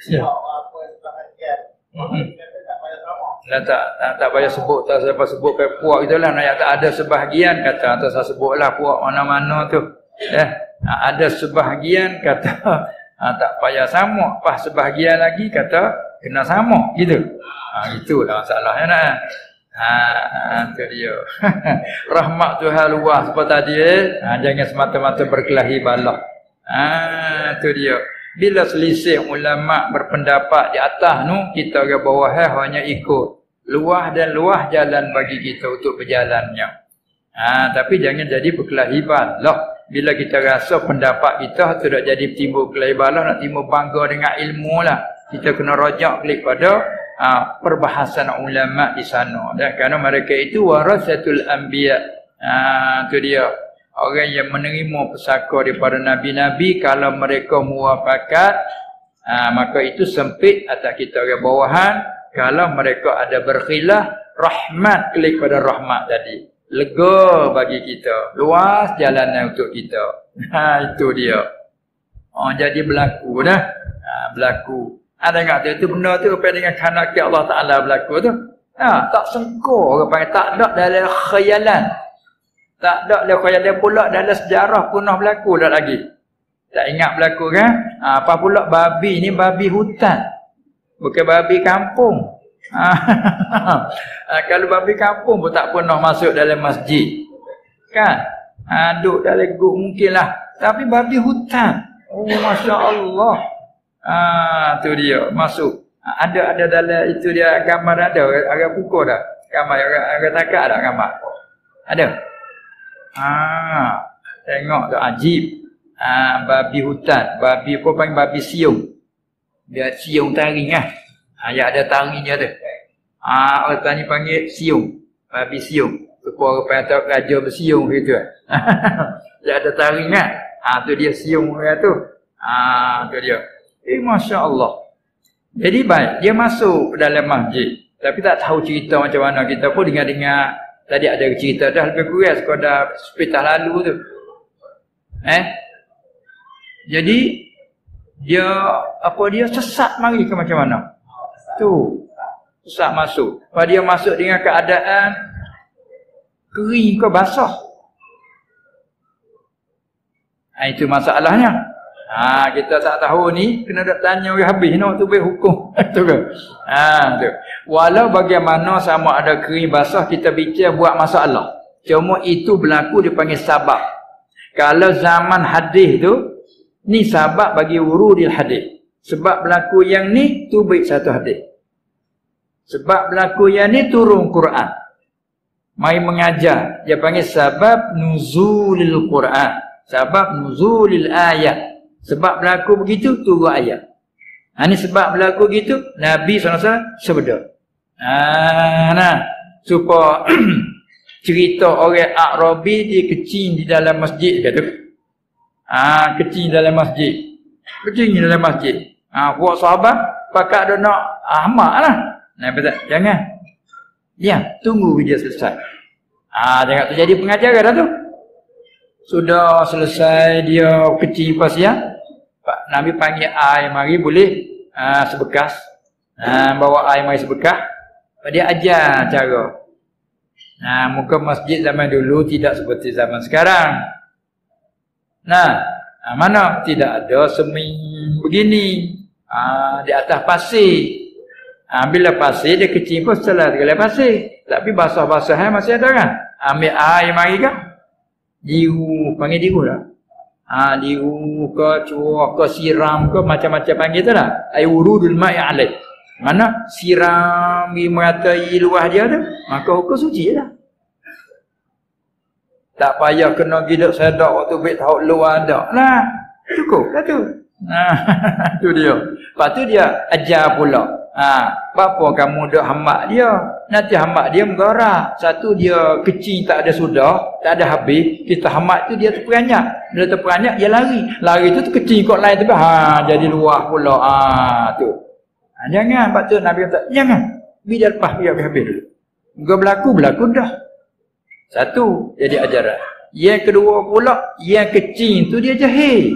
Ya. Tak payah sebut, tak siapa sebut ke puak itulah, nak tak ada sebahagian kata atau saya sebutlah puak mana-mana tu. Ada sebahagian kata tak payah sama, pas sebahagian lagi kata kena sama gitu. Itulah masalahnya nak. Tu dia. Rahmat Tuhan luas seperti tadi jangan semata-mata berkelahi balah. Tu dia. Bila selisih ulama berpendapat di atas nu, kita ke bawah hanya ikut. Luah dan luah jalan bagi kita untuk berjalannya. Tapi jangan jadi berkelahi balah. Bila kita rasa pendapat kita tidak jadi timbul berkelahi balah, nak timbul bangga dengan ilmu lah. Kita kena rajak klik pada perbahasan ulama di sana. Dan kerana mereka itu warasatul anbiya. Tu dia. Orang yang menerima pesaka daripada nabi-nabi, kalau mereka muafakat, maka itu sempit atas kita orang bawahan. Kalau mereka ada berkhilaf, rahmat klik pada rahmat tadi. Lega bagi kita, luas jalanan untuk kita. Itu dia. Jadi berlaku dah. Berlaku. Ada enggak itu benda tu apa dengan kanak Allah Taala berlaku tu? Tak sengkor orang panggil, tak ada dalam khayalan. Tak ada dia khayalan pula dalam sejarah punah berlaku dah lagi. Tak ingat berlaku kan? Apa pula babi ni babi hutan. Bukan babi kampung. Kalau babi kampung pun tak pernah masuk dalam masjid. Kan? Duduk dalam gua mungkinlah. Tapi babi hutan. Oh Masya Allah. Tu dia masuk. Ada dalam itu dia gambar ada. Agak pukul dah. Gambar agak takak ada gambar. Ada. Tengok tu ajib. Babi hutan, babi apa panggil babi siung. Dia siung taring lah. Ya ada taringnya tu. Orang tani panggil siung, babi siung. Orang panggil raja bersiung gitu. Dia ada taring kan. Tu dia siung dia tu. Tu dia. Masya Allah. Jadi baik, dia masuk dalam masjid. Tapi tak tahu cerita macam mana. Kita pun dengar-dengar. Tadi ada cerita dah lebih kurang sekadar sepitah lalu tu. Jadi dia sesat mari ke macam mana? Tu. Sesat masuk. Kalau dia masuk dengan keadaan kering ke basah. Itu masalahnya. Kita tak tahu ni kena dak tanya orang habis nak tu hukum. Tu ke? Tu. Walau bagaimana sama ada kering basah kita bincang buat masalah. Cuma itu berlaku dipanggil sabab. Kalau zaman hadis tu ni sabab bagi wurudil hadis. Sebab berlaku yang ni tu baik satu hadis. Sebab berlaku yang ni turun Quran. Mai mengajar dia panggil sabab nuzulil Quran. Sabab nuzulil ayat. Sebab berlaku begitu turun ayat. Ini sebab berlaku gitu Nabi SAW sebeda. Supaya cerita orang Arabi dia kecil di dalam masjid kata. Kecil dalam masjid. Kecil dalam masjid. Buat sahabat pakat dia nak ahmak lah. Betul. Jangan. Tunggu dia selesai. Jangan terjadi pengajaran dah tu. Sudah selesai dia kecil pasien. Pak Nabi panggil air mari boleh sebekas. Bawa air mari sebekas. Dia ajar cara. Muka masjid zaman dulu tidak seperti zaman sekarang. Mana tidak ada semi begini. Di atas pasir. Bila pasir dia kecil pun setelah segala pasir. Tapi basah-basahnya masih ada kan? Ambil air mari kan? Diu, panggil diu lah. Diu ke cuak ke siram ke macam-macam panggil tu lah. Air wurudul ma'i alaih. Mana siram meratai luah dia tu, maka hukum suci lah. Tak payah kena gidak sedak waktu baik tahu luar dak lah. Cukup lah tu. Tu dia. Lepas tu dia ajar pula. Bapa kamu dak hamak dia. Nanti hamak dia menggara. Satu dia kecil tak ada sudah, tak ada habis. Kita hamak tu dia terperanjat. Bila terperanjat dia lari. Lari tu kecil kot lain tapi jadi luah pula. Tu. Jangan patut Nabi kata, jangan. Biar lepas biar habis dulu. Berlaku dah. Satu jadi ajaran. Yang kedua pula, yang kecil tu dia jahil.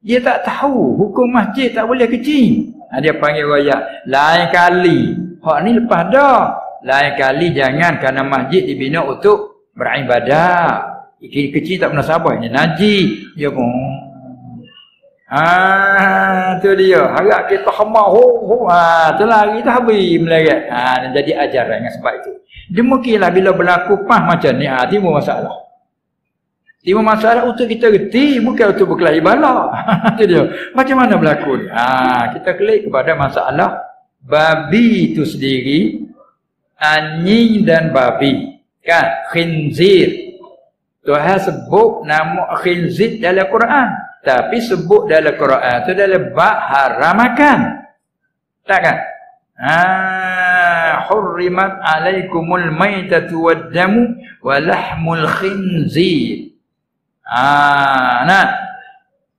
Dia tak tahu hukum masjid tak boleh kecil. Dia panggil royak. Lain kali. Hak ni lepas dah. Lain kali jangan kerana masjid dibina untuk beribadah. Kecil tak pernah sabar. Ini najis. Dia pun. Tu dia. Harap kita khemah. Tu lari tu habis melarat. Jadi ajaran dengan sebab itu. Dia mungkinlah bila berlaku pah macam ni. Timbul masalah. Timbul masalah untuk kita reti. Bukan untuk berkelahi bala. Itu dia. Macam mana berlaku ni? Kita klik kepada masalah babi itu sendiri. Anjing dan babi. Kan? Khinzir. Tuhan sebut nama khinzir dalam Quran. Tapi sebut dalam Quran itu dalam bab haram makan. Tak kan? Hurrimat alaikumul maitatu wad-damu wa lahmul khinzir.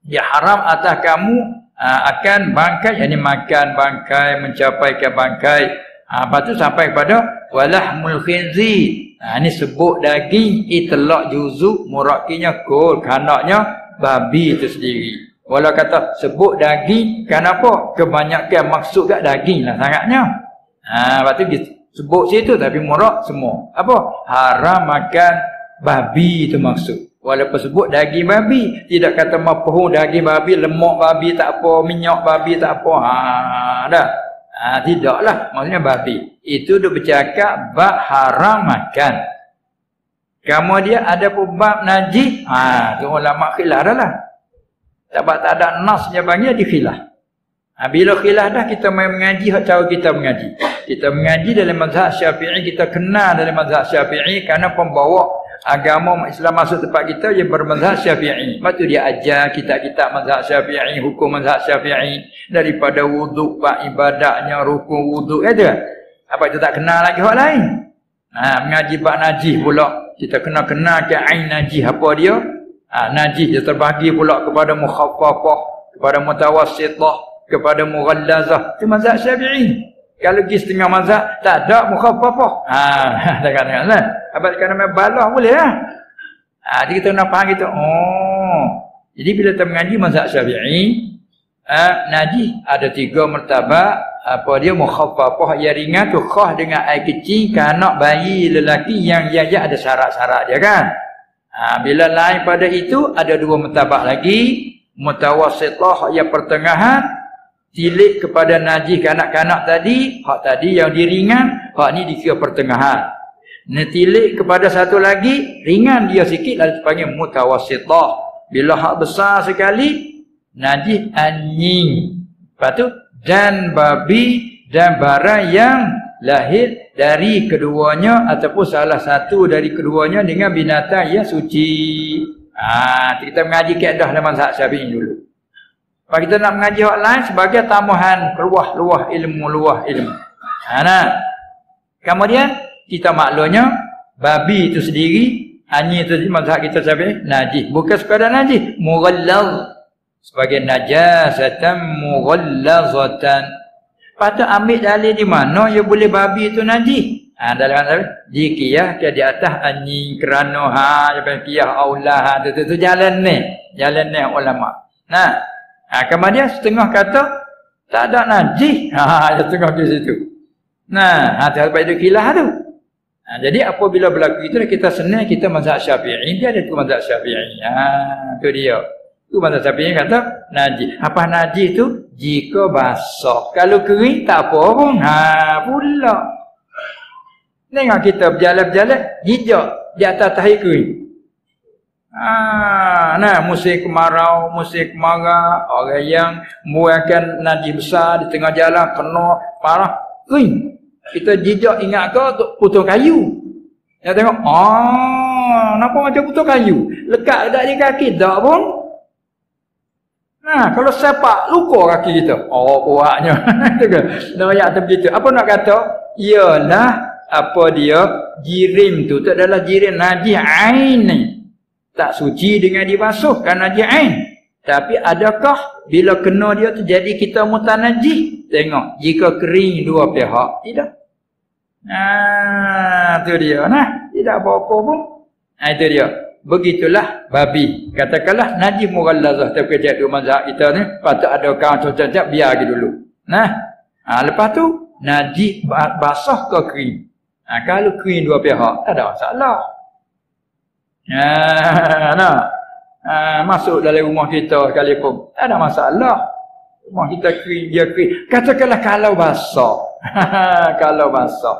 Dia haram atas kamu akan bangkai, yakni makan bangkai, mencapaikan bangkai. Lepas tu sampai kepada walahmul khinzir. Ini sebut daging itlaq juzuk murakinya kul, kanaknya babi itu sendiri. Walau kata sebut daging, kenapa? Kebanyakan maksud kat daging lah sangatnya. Lepas tu sebut situ tapi murak semua. Apa? Haram makan babi itu maksud. Walaupun sebut daging babi, tidak kata mapuh daging babi, lemak babi tak apa, minyak babi tak apa. Dah. Tidaklah, maksudnya babi. Itu dia bercakap bab haram makan. Kemudian ada pun bab najis. Tu ulama khilaf dah lah. Sebab tak ada nas dia panggil di khilaf. Bila khilaf dah kita main mengaji cara kita mengaji. Kita mengaji dalam mazhab Syafi'i, kita kenal dalam mazhab Syafi'i kerana pembawa agama Islam masuk tempat kita dia bermazhab Syafi'i. Lepas tu dia ajar kitab-kitab mazhab Syafi'i, hukum mazhab Syafi'i daripada wuduk, bab ibadatnya, rukun wuduk ada. Apa kita tak kenal lagi hak lain. Mengaji bab najis pula. Kita kena kenal ke ain najis apa dia? Najis dia terbagi pula kepada mukhaffafah, kepada mutawassithah, kepada mughallazah. Itu mazhab Syafi'i. Kalau pergi setengah mazhab tak ada mukhaffafah. Dengar-dengar. Apa kerana main balah boleh lah. Jadi kita nak faham kita. Jadi bila kita mengaji mazhab Syafi'i, najis ada 3 martabat. Apa dia mukhaffafah yang ringan tu khah dengan air kecil kanak bayi lelaki yang ada syarat-syarat dia kan. Bila lain pada itu ada 2 martabat lagi, mutawassithah yang pertengahan, tilik kepada najis kanak-kanak tadi, hak tadi yang diringan, hak ni dikira pertengahan. Tilik kepada satu lagi, ringan dia sikit lalu dipanggil mutawassithah. Bila hak besar sekali, najis anjing. Lepas tu dan babi dan barang yang lahir dari keduanya ataupun salah satu dari keduanya dengan binatang yang suci. Kita mengaji kaedah dalam mazhab Syafi'i dulu. Kalau kita nak mengaji hak lain sebagai tambahan luah ilmu. Kemudian kita maklumnya babi itu sendiri, anjing itu mazhab kita Syafi'i najis. Bukan sekadar najis, mughallaz. Sebagai najasatan mughallazatan. Patut ambil dalil di mana yang boleh babi itu najis. Dalam dikiyah ke di atas anjing kerana dia panggil qiyah aulah tu jalan ni ulama. Kemudian setengah kata tak ada najis. Setengah di situ. Sebab itu khilaf tu. Jadi apabila berlaku itu kita senang kita mazhab Syafi'i, dia ada tu mazhab Syafi'i. Tu dia. Tu mazhab Syafi'i kata najis. Apa najis tu? Jika basah. Kalau kering tak apa pun. Pula. Tengok kita berjalan-berjalan, hijau di atas tahi kering. Musim kemarau, musim kemarau, orang yang membuangkan najis besar di tengah jalan kena parah kering. Kita jejak ingat ke potong kayu. Dia tengok, nampak macam potong kayu. Lekat dak di kaki tak pun. Kalau sepak luka kaki kita. Kuatnya. Nama ayat tu begitu. Apa nak kata? Ialah apa dia jirim tu adalah jirim najis ain ni. Tak suci dengan dibasuh kan najis ain. Tapi adakah bila kena dia tu jadi kita mutanajis? Tengok, jika kering dua pihak, tidak. Tu dia. Tidak apa-apa pun. Itu dia. begitulah babi. Katakanlah najis mughallazah terkejut dua mazhab kita ni, patut ada kawan contoh biar lagi dulu. Lepas tu najis basah ke kering. Kalau kering dua pihak tak ada masalah. Masuk dalam rumah kita sekalipun tak ada masalah. Rumah kita kering, dia kering. Katakanlah kalau basah. Kalau basah.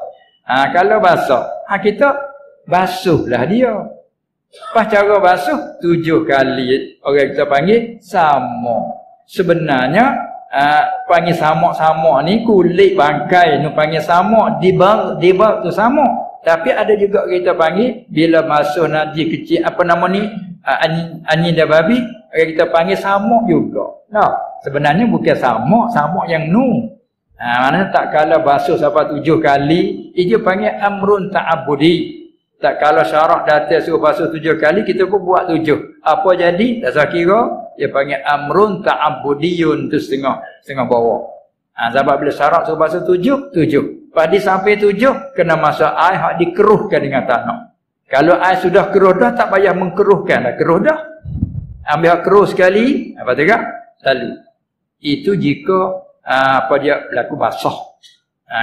Kalau basah, kita basuhlah dia. Pas cara basuh 7 kali orang kita panggil samak. Sebenarnya panggil samak-samak ni kulit bangkai ni panggil samak, dibak tu samak. Tapi ada juga kita panggil bila basuh najis kecil apa nama ni anjing dan babi, orang kita panggil samak juga. Sebenarnya bukan samak yang nu. Mana tak kala basuh sampai 7 kali, dia panggil amrun ta'abbudi. Tak kalau syarak datang suruh basuh 7 kali, kita pun buat 7. Apa jadi? Tak saya kira, dia panggil amrun ta'abbudiyun tu setengah bawah. Sebab bila syarak suruh basuh 7. Pada sampai 7, kena masuk air hak dikeruhkan dengan tanah. Kalau air sudah keruh dah, tak payah mengkeruhkan. Dah keruh dah. Ambil hak keruh sekali, apa tak? Lalu. Itu jika dia berlaku basah.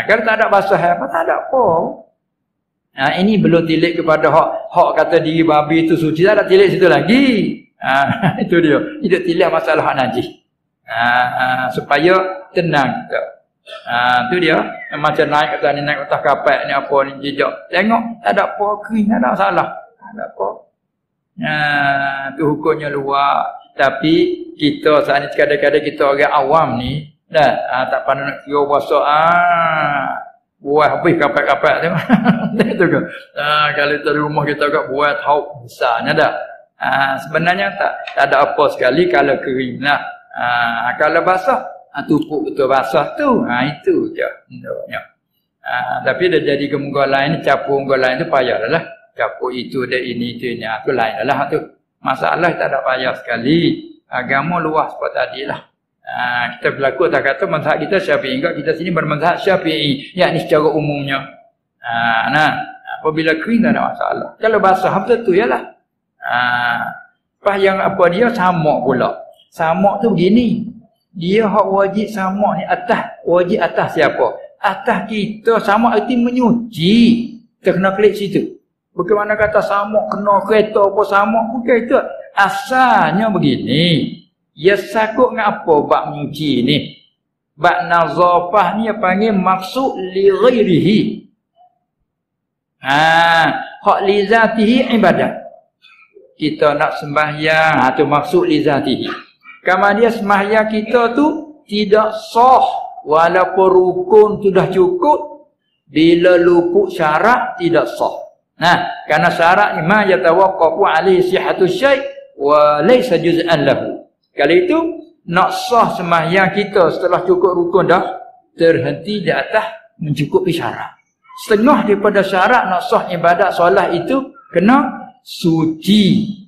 Kalau tak ada basah apa, tak ada apa. Ini belum tilik kepada hak kata diri babi itu suci, tak ada tilik situ lagi. Itu dia. Tidak tilik masalah hak najis. Supaya tenang kita. Itu dia. Macam naik atas ni, naik atas kapal ni apa ni jejak. Tengok tak ada apa, kering tak ada masalah. Tak ada apa. Itu hukumnya luar. Tapi kita saat ni kadang-kadang kita orang awam ni tak pandai nak kira puasa. Buat habis kapal-kapal tu. Itu kan. Kalau dari rumah kita kat buat hauk besarnya dah. Sebenarnya tak ada apa sekali kalau kering lah. Kalau basah, tupuk betul basah tu. Itu je. Tapi dah jadi ke muka lain, capur muka lain tu payah lah. Capur itu dan ini tu ni. Itu lain lah tu. Masalah tak ada payah sekali. Agama luas seperti tadi lah. Kita berlaku tak kata mazhab kita Syafi'i, enggak kita sini bermazhab Syafi'i, yakni secara umumnya. Apabila kering tak ada masalah. Kalau basah betul tu ialah. Pas yang apa dia samak pula. Samak tu begini. Dia hak wajib samak ni atas, wajib atas siapa? Atas kita. Samak arti menyuci. Kita kena klik situ. Bagaimana kata samak kena kereta apa samak, bukan itu. Asalnya begini. Ya sakut dengan apa bab menyuci ni? Bab nazafah ni yang panggil maksud li ghairihi. Hak li zatihi ibadat. Kita nak sembahyang, tu maksud li zatihi. Kamu dia sembahyang kita tu tidak sah walaupun rukun sudah cukup, bila luput syarat tidak sah. Karena syarat ma yatawaqqafu alaihi sihhatu syai' wa laysa juz'an lahu. Kalau itu, nak sah sembahyang kita setelah cukup rukun dah, terhenti di atas mencukupi syarat. Setengah daripada syarat nak sah ibadat solat itu, kena suci.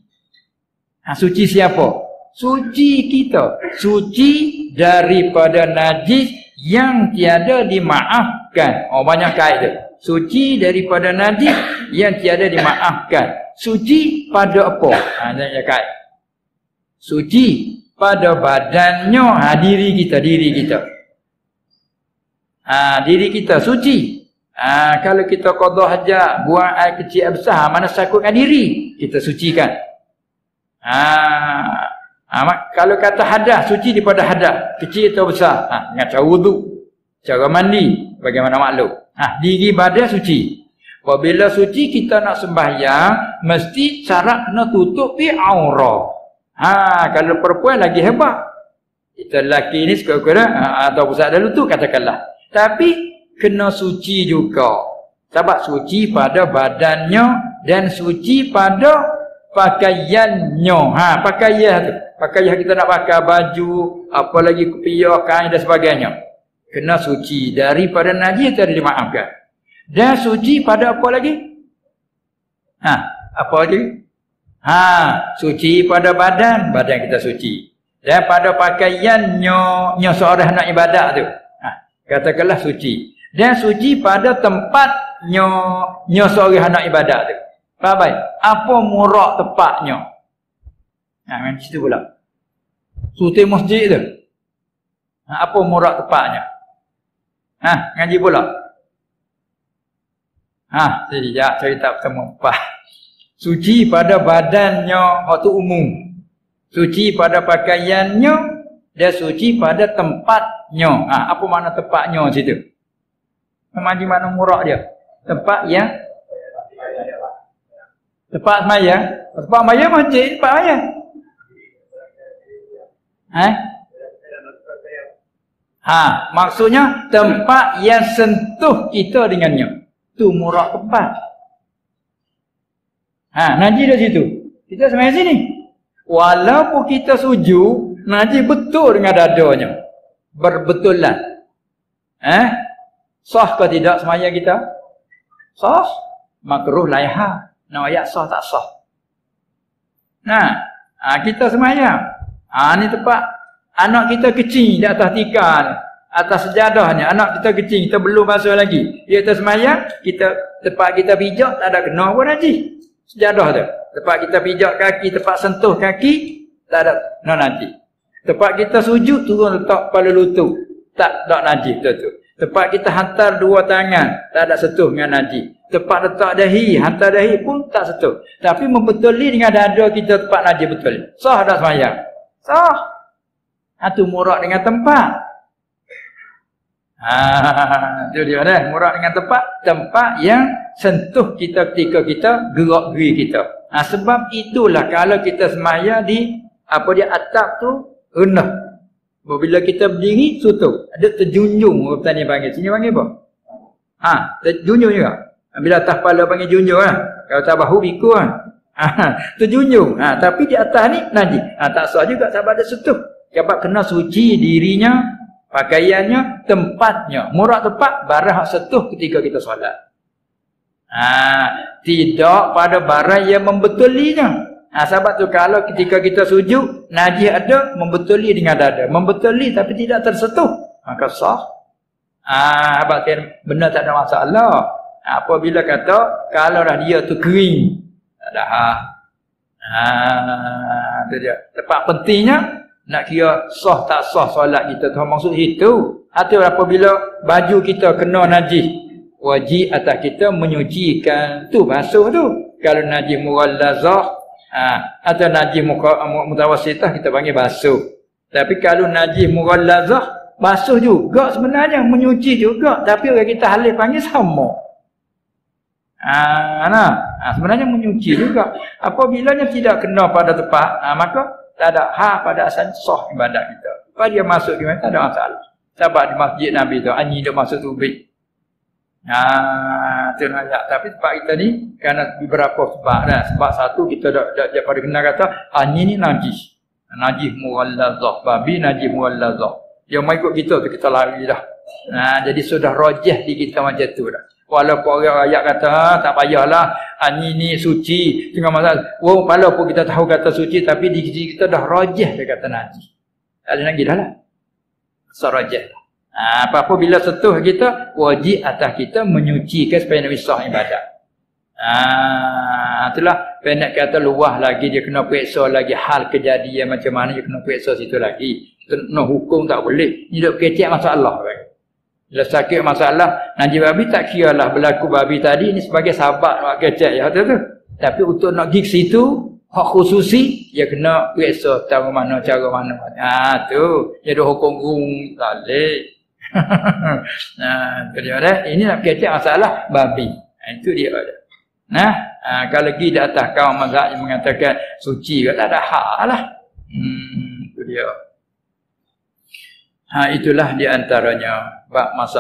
Suci siapa? Suci kita. Suci daripada najis yang tiada dimaafkan. Banyak kait. Suci daripada najis yang tiada dimaafkan. Suci pada apa? Banyak kait. Suci pada badannya, diri kita. Diri kita suci. Kalau kita qada hajat, buang air kecil air besar, mana sakutkan diri, kita sucikan. Kalau kata hadas, suci daripada hadas, kecil atau besar. Dengan cara wuduk, cara mandi, bagaimana maklum. Diri badan suci. Apabila suci kita nak sembahyang, mesti syarat kena tutupi aurat. Kalau perempuan lagi hebat. Kita lelaki ni sekurang-kurang atau pusat dulu tu katakanlah. Tapi kena suci juga. Sebab suci pada badannya dan suci pada pakaiannya. Pakaian tu. Pakaian kita nak pakai baju, apa lagi kopiah, kain dan sebagainya. Kena suci daripada najis tidak dimaafkan. Dan suci pada apa lagi? Apa lagi? Suci pada badan kita suci. Dan pada pakaiannya seorang nak ibadat tu. Katakanlah suci. Dan suci pada tempatnya seorang nak ibadat tu. Baik. Apa murak tepatnya? Macam situ pula. Suti masjid tu. Apa murak tepatnya? Ngaji pula. Sekejap cerita pertama. Suci pada badannya waktu umum. Suci pada pakaiannya. Dia suci pada tempatnya. Apa makna tempatnya situ? Di mana murak dia? Tempat yang tempat sembahyang. Tempat sembahyang masjid, tempat sembahyang. Maksudnya tempat yang sentuh kita dengannya. Tu murak tempat. Najis dah situ. Kita sembahyang sini. Walaupun kita sujud, najis betul dengan dadanya. Berbetulan. Sah ke tidak sembahyang kita? Sah. Makruh laiha. Nak ayat sah tak sah. Kita sembahyang. Ni tempat anak kita kecil di atas tikar, atas sejadahnya. Anak kita kecil, kita belum basuh lagi. Dia atas sembahyang, tempat kita pijak tak ada kena pun najis. Sejadah tu. Tempat kita pijak kaki, tempat sentuh kaki, tak ada kena najis. Tempat kita sujud, turun letak kepala lutut, tak ada najis betul-betul. Tempat kita hantar dua tangan, tak ada sentuh dengan najis. Tempat letak dahi, hantar dahi pun tak sentuh. Tapi membetuli dengan dada kita tempat najis betul. Sah tak sembahyang? Sah. Itu murak dengan tempat. Itu dia dah. Murak dengan tempat. Tempat yang sentuh kita ketika kita gerak geri kita. Sebab itulah kalau kita sembahyang di atap tu rendah. Bila kita berdiri, tutup. Ada terjunjung. Orang petani panggil. Sini panggil apa? Terjunjung juga. Bila atas kepala panggil junjung lah. Kalau tak bahu, biku lah. Terjunjung. Tapi di atas ni, najis. Tak sah juga sebab ada sentuh. Sebab kena suci dirinya, pakaiannya, tempatnya. Murak tempat, barang hak sentuh ketika kita solat. Tidak pada barang yang membetulinya. Sebab tu kalau ketika kita sujud, najis ada, membetuli dengan dada. Membetuli tapi tidak tersentuh. Maka sah. Abang benda tak ada masalah. Apabila kata, kalau dah dia tu kering. Tak ada itu dia. Tempat pentingnya, nak kira sah tak sah solat kita tu. Maksud itu. Atau apabila baju kita kena najis, wajib atas kita menyucikan tu, basuh tu. Kalau najis mughallazah, atau najis mutawassitah, kita panggil basuh. Tapi kalau najis mughallazah, basuh juga sebenarnya, menyuci juga. Tapi orang kita halih panggil sama. Sebenarnya menyuci juga. Apabila tidak kena pada tempat, maka tak ada pada asal sah ibadat kita. Kalau dia masuk di mana, tak ada masalah. Sebab di masjid Nabi tu, anjing dia masuk tubik. Itu ayat. Tapi tempat kita ni, kerana beberapa sebab dah. Sebab satu, kita dah pada kena kata, anjing ni najis. Najis mughallazah. Babi najis mughallazah. Dia mau ikut kita tu, kita lari dah. Jadi sudah rajah di kita macam tu dah. Walaupun orang ayat kata, tak payahlah, anjing ni suci. Tengah masalah. Walaupun kita tahu kata suci, tapi di kita dah rajah dia kata najis. Tak ada lagi dah lah. Sarajah. Apa-apa bila sentuh kita, wajib atas kita menyucikan supaya Nabi sah ibadat. Itulah pendek kata luah lagi, dia kena periksa lagi hal kejadian macam mana, dia kena periksa situ lagi. Kena hukum tak boleh. Dia duk kecek masalah. Bila sakit masalah, najis babi tak kira lah berlaku babi tadi ni sebagai sahabat nak kecek ya tu. Tapi untuk nak pergi situ, hak khususi, dia kena periksa cara mana. Tu. Dia ada hukum gung tak boleh. Ini nak kecek masalah babi. Itu dia ada. Kalau pergi di atas kaum mazhab yang mengatakan suci, tak ada hak lah. Itu dia. Itulah di antaranya bab masalah